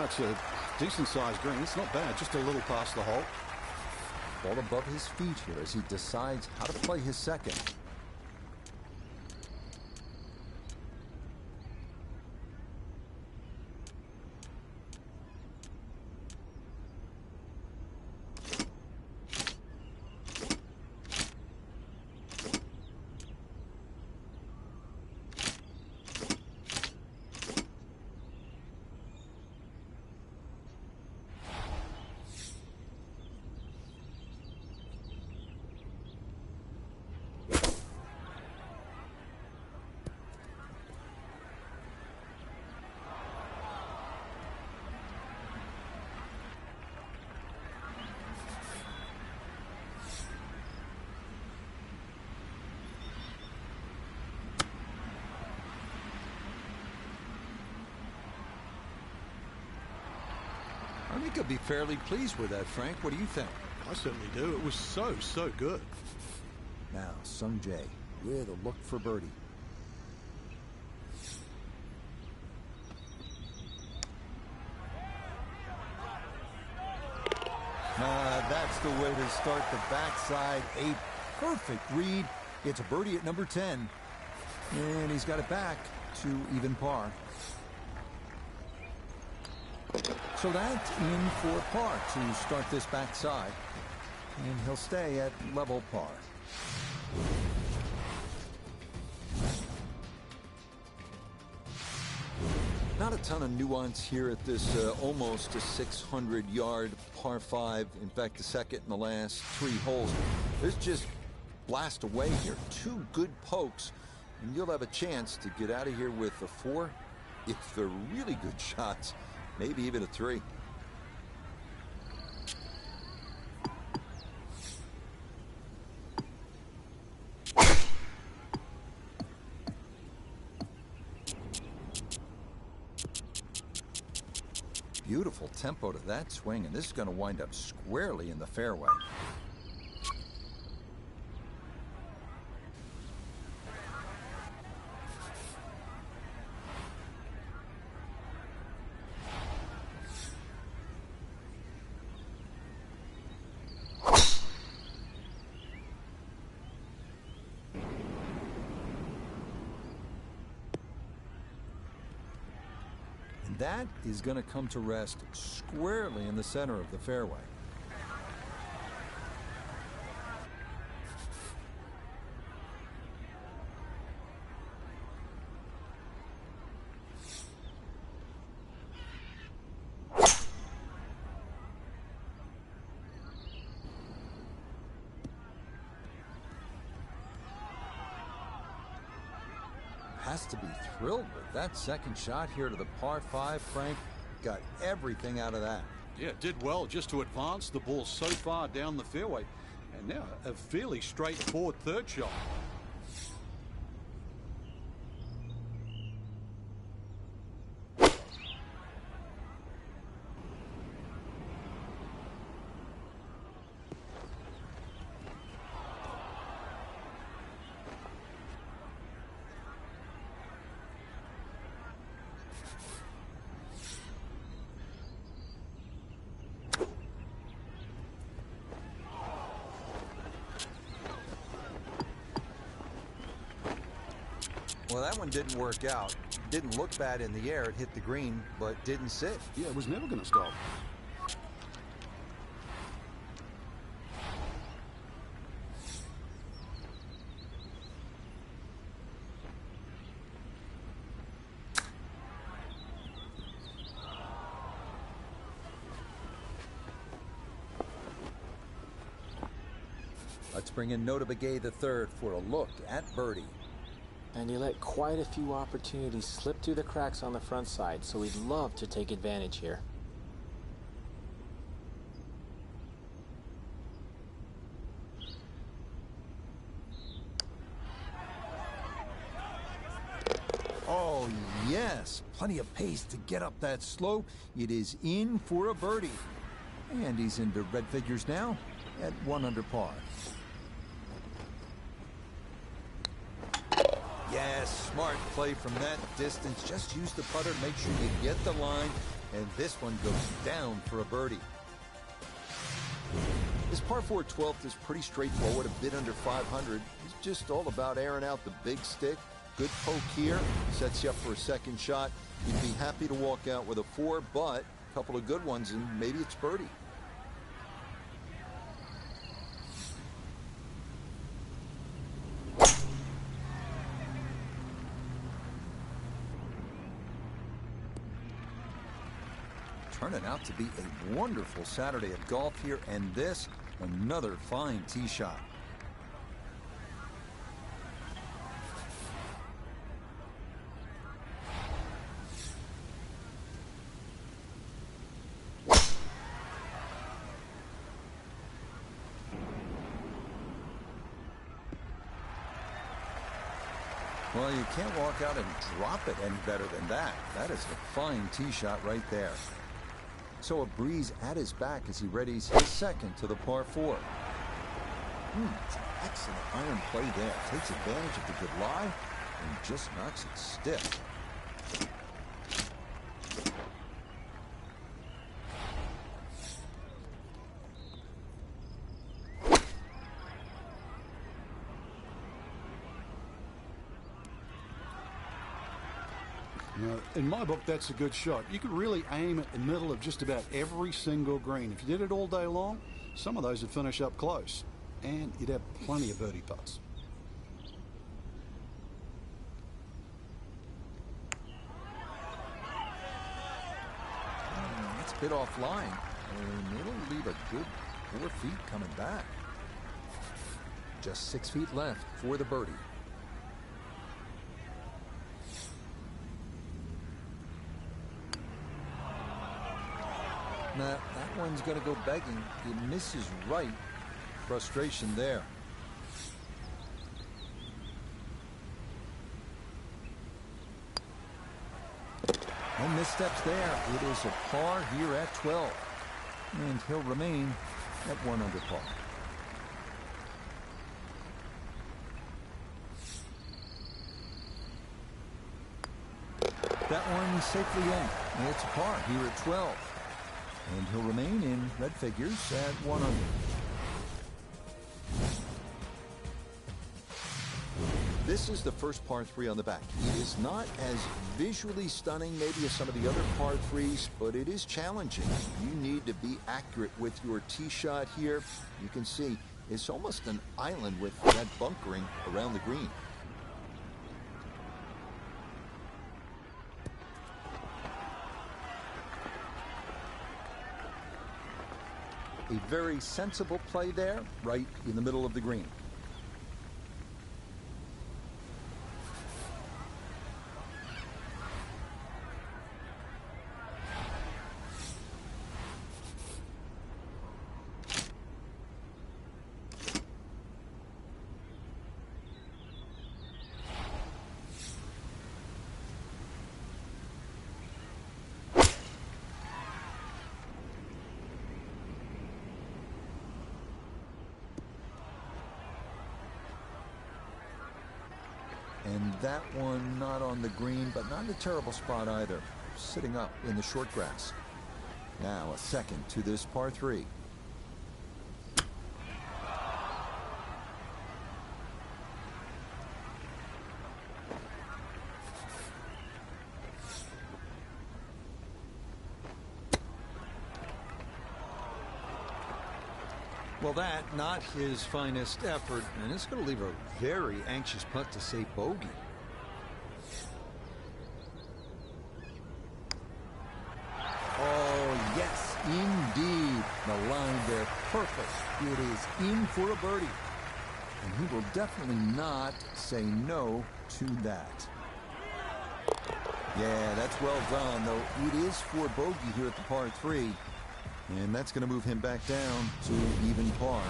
it's a decent-sized green. It's not bad, just a little past the hole. Ball above his feet here as he decides how to play his second. I think he'll be fairly pleased with that, Frank. What do you think? I certainly do. It was so good. Now, Sung Jae with a look for birdie. That's the way to start the backside. A perfect read. It's a birdie at number 10. And he's got it back to even par. So that's in for par to start this backside. And he'll stay at level par. Not a ton of nuance here at this almost a 600-yard par 5. In fact, the second and the last 3 holes. Let's just blast away here. 2 good pokes, and you'll have a chance to get out of here with a 4. If they're really good shots, maybe even a 3. Beautiful tempo to that swing, and this is going to wind up squarely in the fairway. That is going to come to rest squarely in the center of the fairway. Has to be thrilled with that second shot here to the par 5. Frank got everything out of that. Yeah, did well just to advance the ball so far down the fairway. And now a fairly straightforward third shot. Well, that one didn't work out. Didn't look bad in the air. It hit the green, but didn't sit. Yeah, it was never going to stop. Let's bring in Nota Begay III for a look at birdie. And he let quite a few opportunities slip through the cracks on the front side, so he'd love to take advantage here. Oh, yes. Plenty of pace to get up that slope. It is in for a birdie. And he's into red figures now at 1 under par. Yes, smart play from that distance. Just use the putter to make sure you get the line And this one goes down for a birdie. This par 4 12th is pretty straightforward, a bit under 500. It's just all about airing out the big stick. Good poke here, sets you up for a second shot. You'd be happy to walk out with a 4, but a couple of good ones, and maybe it's birdie. Turning out to be a wonderful Saturday of golf here, and this, another fine tee shot. Well, you can't walk out and drop it any better than that. That is a fine tee shot right there. So a breeze at his back as he readies his second to the par 4. It's an excellent iron play there. Takes advantage of the good lie and just knocks it stiff. Now, in my book, that's a good shot. You could really aim at the middle of just about every single green. If you did it all day long, some of those would finish up close, and you'd have plenty of birdie putts. That's a bit offline, and it'll leave a good 4 feet coming back. Just 6 feet left for the birdie. Now, that one's going to go begging. He misses right. Frustration there. No missteps there. It is a par here at 12. And he'll remain at 1 under par. That one safely in. It's a par here at 12. And he'll remain in red figures at 1 under. This is the first par 3 on the back. It is not as visually stunning maybe as some of the other par 3s, but it is challenging. You need to be accurate with your tee shot here. You can see it's almost an island with that bunkering around the green. A very sensible play there, right in the middle of the green. And that one not on the green, but not in a terrible spot either. Sitting up in the short grass. Now a second to this par 3. Well, that not his finest effort, and it's going to leave a very anxious putt to say bogey. Oh, yes, indeed. The line there, perfect. It is in for a birdie. And he will definitely not say no to that. Yeah, that's well done, though it is for bogey here at the par 3. And that's going to move him back down to even par.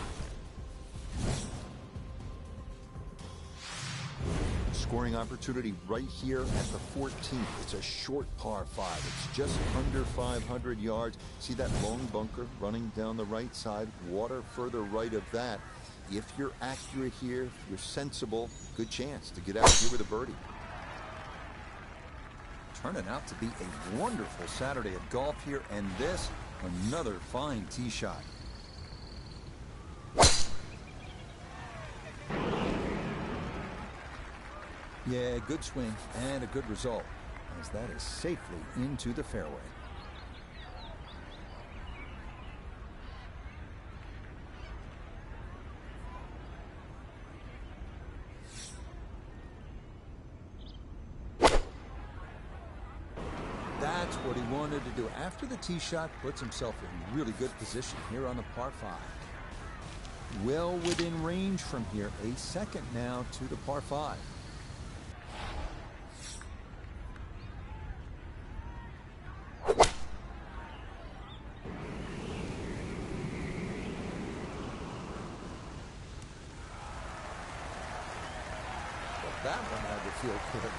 Scoring opportunity right here at the 14th. It's a short par 5. It's just under 500 yards. See that long bunker running down the right side? Water further right of that. If you're accurate here, if you're sensible, good chance to get out here with a birdie. Turning out to be a wonderful Saturday of golf here, and this, another fine tee shot. Yeah, good swing and a good result, as that is safely into the fairway. That's what he wanted to do. After the tee shot, puts himself in really good position here on the par 5. Well within range from here. A second now to the par 5. That one had to feel good.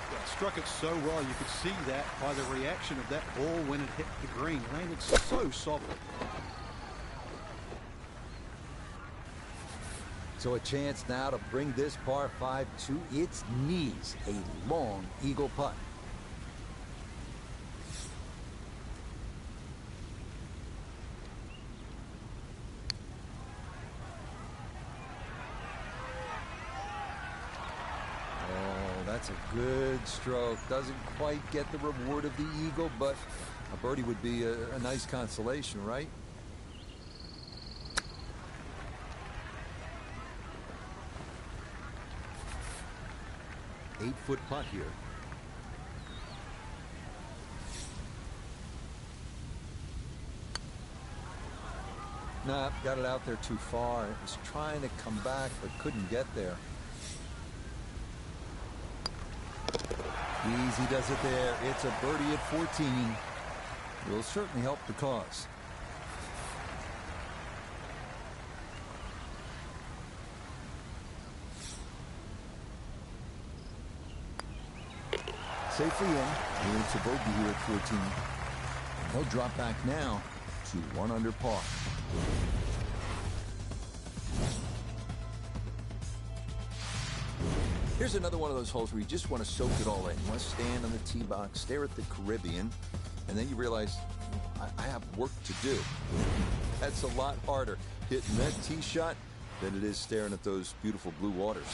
Yeah, struck it so well. You could see that by the reaction of that ball when it hit the green. It landed so softly. So a chance now to bring this par 5 to its knees. A long eagle putt. That's a good stroke. Doesn't quite get the reward of the eagle, but a birdie would be a nice consolation, right? Eight-foot putt here. Nah, got it out there too far. It was trying to come back, but couldn't get there. Easy does it there. It's a birdie at 14. Will certainly help the cause. Safely in. Here it's a bogey here at 14. And he'll drop back now to 1 under par. Here's another one of those holes where you just want to soak it all in. You want to stand on the tee box, stare at the Caribbean, and then you realize, I have work to do. That's a lot harder hitting that tee shot than it is staring at those beautiful blue waters.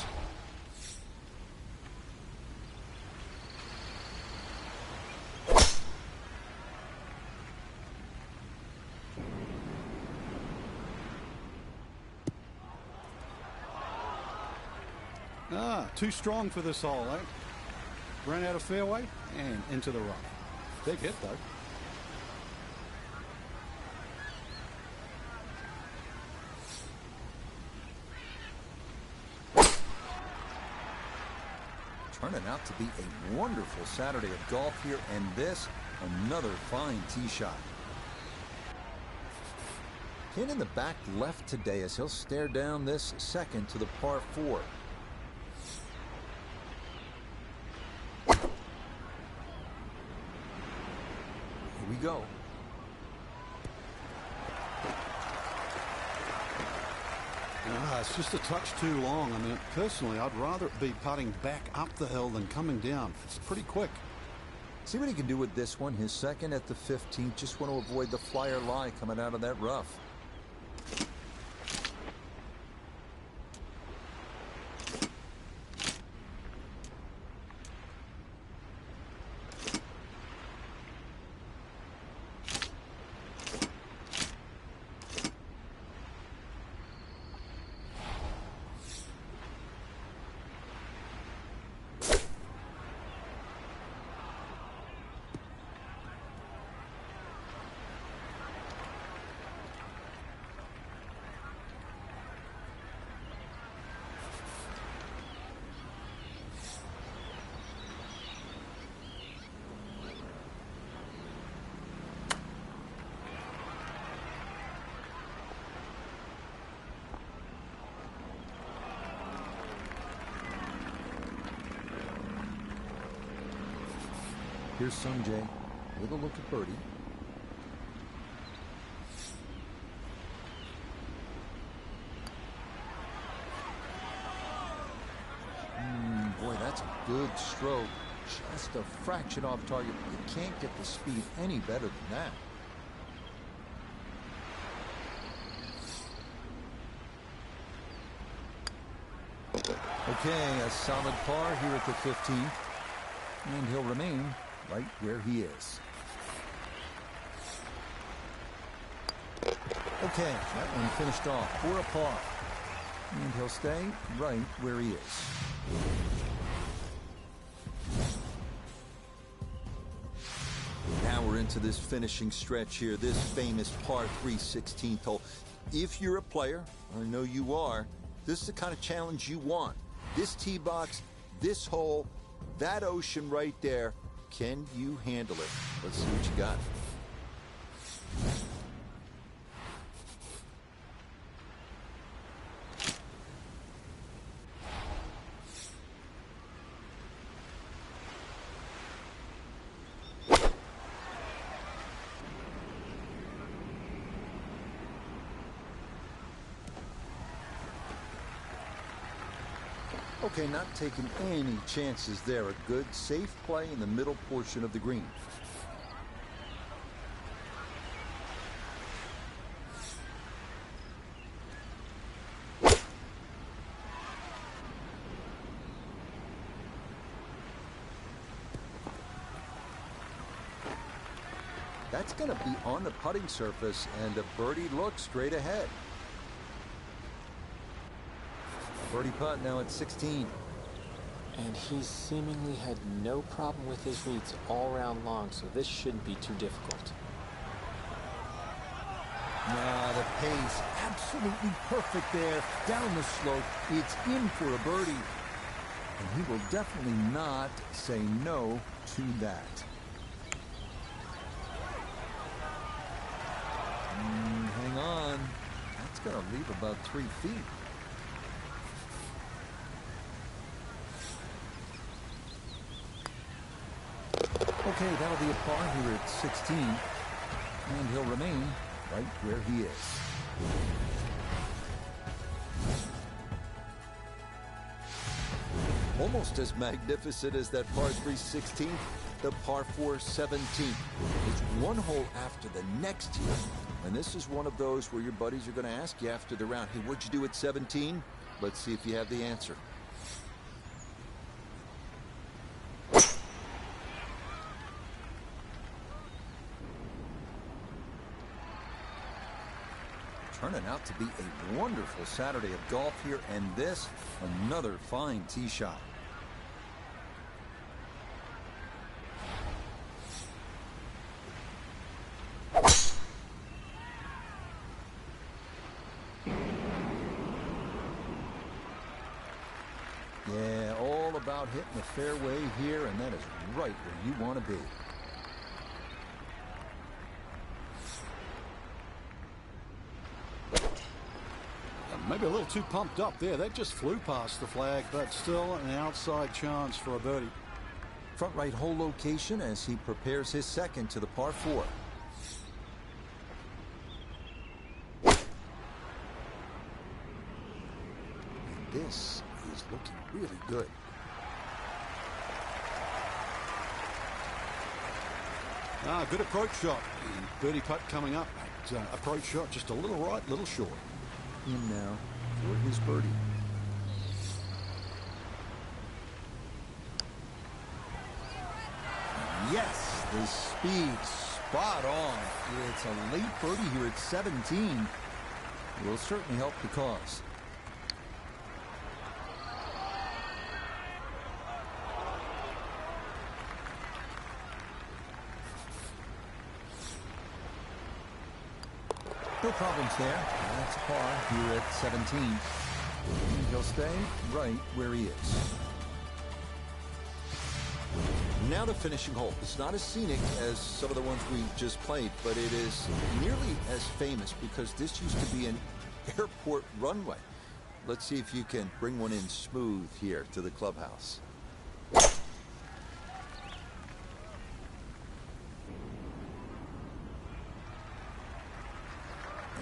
Too strong for this hole, eh? Ran out of fairway and into the rough. Big hit, though. Turning out to be a wonderful Saturday of golf here, and this, another fine tee shot. Pin in the back left today as he'll stare down this second to the par 4. Here we go. It's just a touch too long. I mean, personally, I'd rather it be putting back up the hill than coming down. It's pretty quick. See what he can do with this one. His second at the 15th. Just want to avoid the flyer lie coming out of that rough. Here's Sungjae with a look at birdie. Boy, that's a good stroke. Just a fraction off target. You can't get the speed any better than that. Okay, a solid par here at the 15th. And he'll remain right where he is. Okay, that one finished off for a par. And he'll stay right where he is. Now we're into this finishing stretch here, this famous par 3 16th hole. If you're a player, I know you are, this is the kind of challenge you want. This tee box, this hole, that ocean right there. Can you handle it? Let's see what you got. Okay, not taking any chances there. A good, safe play in the middle portion of the green. That's going to be on the putting surface, and a birdie look straight ahead. Birdie putt now at 16. And he seemingly had no problem with his reads all round long, so this shouldn't be too difficult. Now the pace, absolutely perfect there. Down the slope, it's in for a birdie. And he will definitely not say no to that. Hang on. That's going to leave about 3 feet. Okay, that'll be a par here at 16, and he'll remain right where he is. Almost as magnificent as that par 3 16th, the par 4 17th. It's one hole after the next here, and this is one of those where your buddies are going to ask you after the round, hey, what'd you do at 17? Let's see if you have the answer. Turning out to be a wonderful Saturday of golf here, and this, another fine tee shot. Yeah, all about hitting the fairway here, and that is right where you want to be. Maybe a little too pumped up there. That just flew past the flag, but still an outside chance for a birdie. Front right hole location as he prepares his second to the par 4. And this is looking really good. Good approach shot. And birdie putt coming up. Approach shot just a little right, little short. In now for his birdie. Yes, the speed spot on. It's a late birdie here at 17. Will certainly help the cause. No problems there. That's par here at 17. And he'll stay right where he is. Now the finishing hole. It's not as scenic as some of the ones we just played, but it is nearly as famous because this used to be an airport runway. Let's see if you can bring one in smooth here to the clubhouse.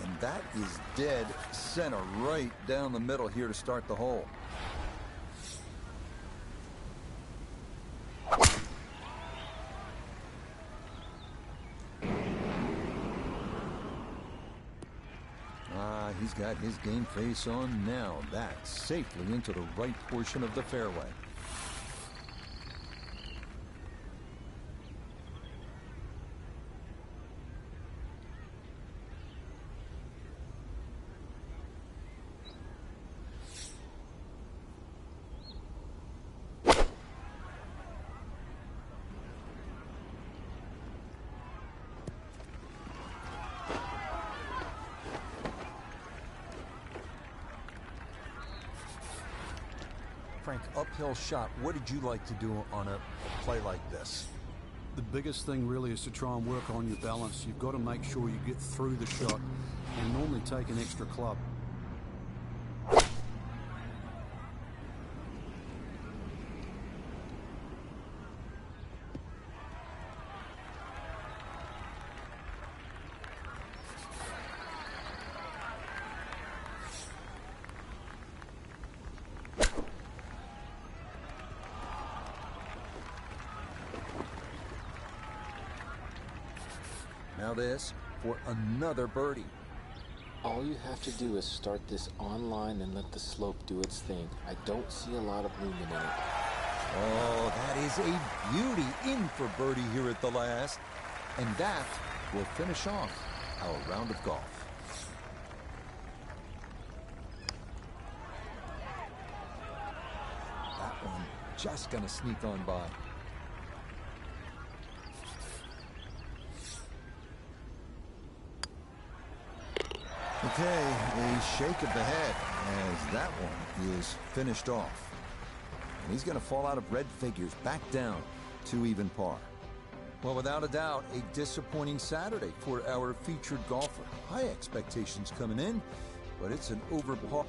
And that is dead center right down the middle here to start the hole. He's got his game face on now. That's safely into the right portion of the fairway. Frank, uphill shot. What did you like to do on a play like this? The biggest thing really is to try and work on your balance. You've got to make sure you get through the shot and normally take an extra club. Now this for another birdie. All you have to do is start this on line and let the slope do its thing. I don't see a lot of movement in it. Oh, that is a beauty in for birdie here at the last. And that will finish off our round of golf. That one just gonna sneak on by. Okay, a shake of the head as that one is finished off. And he's going to fall out of red figures back down to even par. Well, without a doubt, a disappointing Saturday for our featured golfer. High expectations coming in, but it's an over par.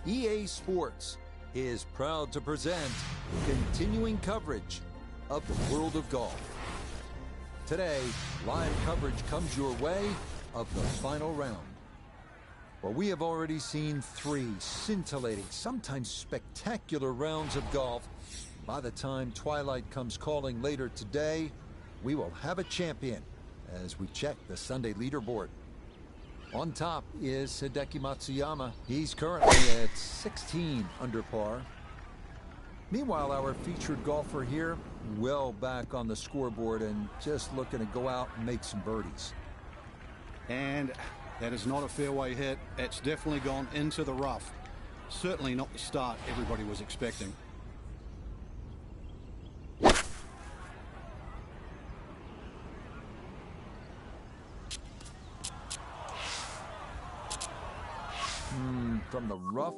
EA Sports is proud to present continuing coverage of the world of golf. Today, live coverage comes your way of the final round. Well, we have already seen 3 scintillating, sometimes spectacular rounds of golf. By the time twilight comes calling later today, we will have a champion as we check the Sunday leaderboard. On top is Hideki Matsuyama. He's currently at 16 under par. Meanwhile, our featured golfer here, well back on the scoreboard and just looking to go out and make some birdies. And that is not a fairway hit. It's definitely gone into the rough. Certainly not the start everybody was expecting. From the rough.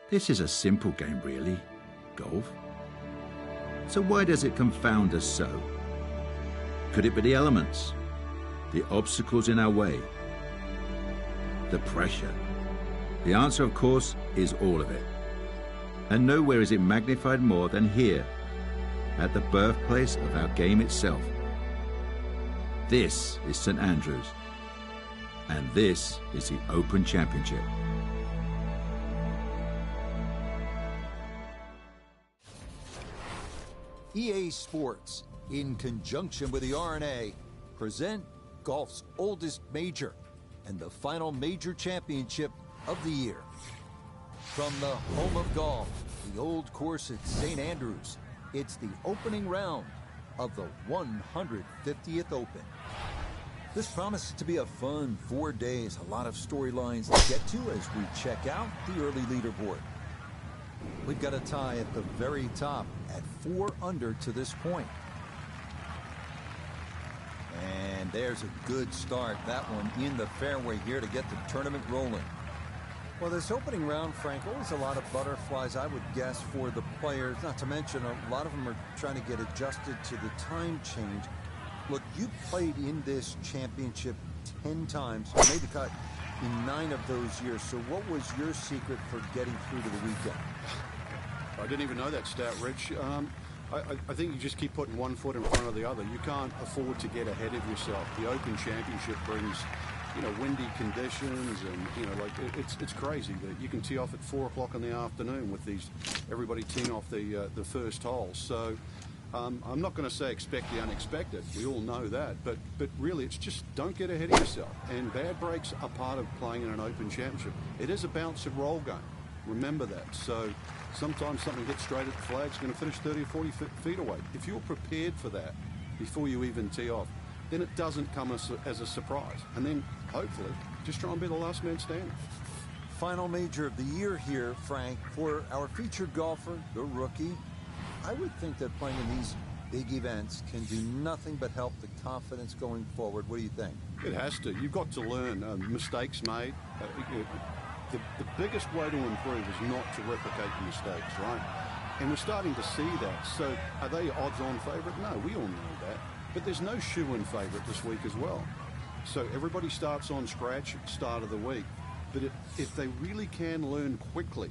This is a simple game, really, golf. So why does it confound us so? Could it be the elements? The obstacles in our way? The pressure? The answer, of course, is all of it. And nowhere is it magnified more than here, at the birthplace of our game itself. This is St Andrews, and this is the Open Championship. EA Sports, in conjunction with the R&A, present golf's oldest major and the final major championship of the year. From the home of golf, the old course at St Andrews, it's the opening round of the 150th Open. This promises to be a fun 4 days, a lot of storylines to get to as we check out the early leaderboard. We've got a tie at the very top at 4 under to this point. And there's a good start, that one in the fairway here to get the tournament rolling. Well, this opening round, Frank, always a lot of butterflies, I would guess, for the players. Not to mention, a lot of them are trying to get adjusted to the time change. Look, you played in this championship 10 times. You made the cut in 9 of those years. So what was your secret for getting through to the weekend? I didn't even know that stat, Rich. I think you just keep putting one foot in front of the other. You can't afford to get ahead of yourself. The Open Championship brings, windy conditions, and like it's crazy that you can tee off at 4 o'clock in the afternoon with everybody teeing off the first hole. So I'm not going to say expect the unexpected. We all know that, but really it's just don't get ahead of yourself. And bad breaks are part of playing in an Open Championship. It is a bounce and roll game. Remember that. So sometimes something hits straight at the flag, it's going to finish 30 or 40 feet away. If you're prepared for that before you even tee off, then it doesn't come as a surprise. And then, hopefully, just try and be the last man standing. Final major of the year here, Frank, for our featured golfer, the rookie. I would think that playing in these big events can do nothing but help the confidence going forward. What do you think? It has to. You've got to learn. Mistakes made. The biggest way to improve is not to replicate the mistakes, right? And we're starting to see that. So are they odds-on favourite? No, we all know that. But there's no shoe-in favourite this week as well. So everybody starts on scratch at the start of the week. But if they really can learn quickly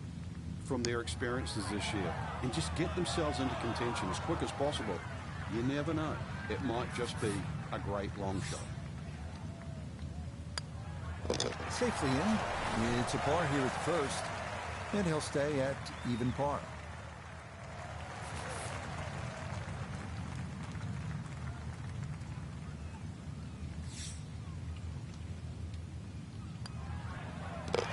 from their experiences this year and just get themselves into contention as quick as possible, you never know. It might just be a great long shot. Safely in. It's a par here at first, and he'll stay at even par.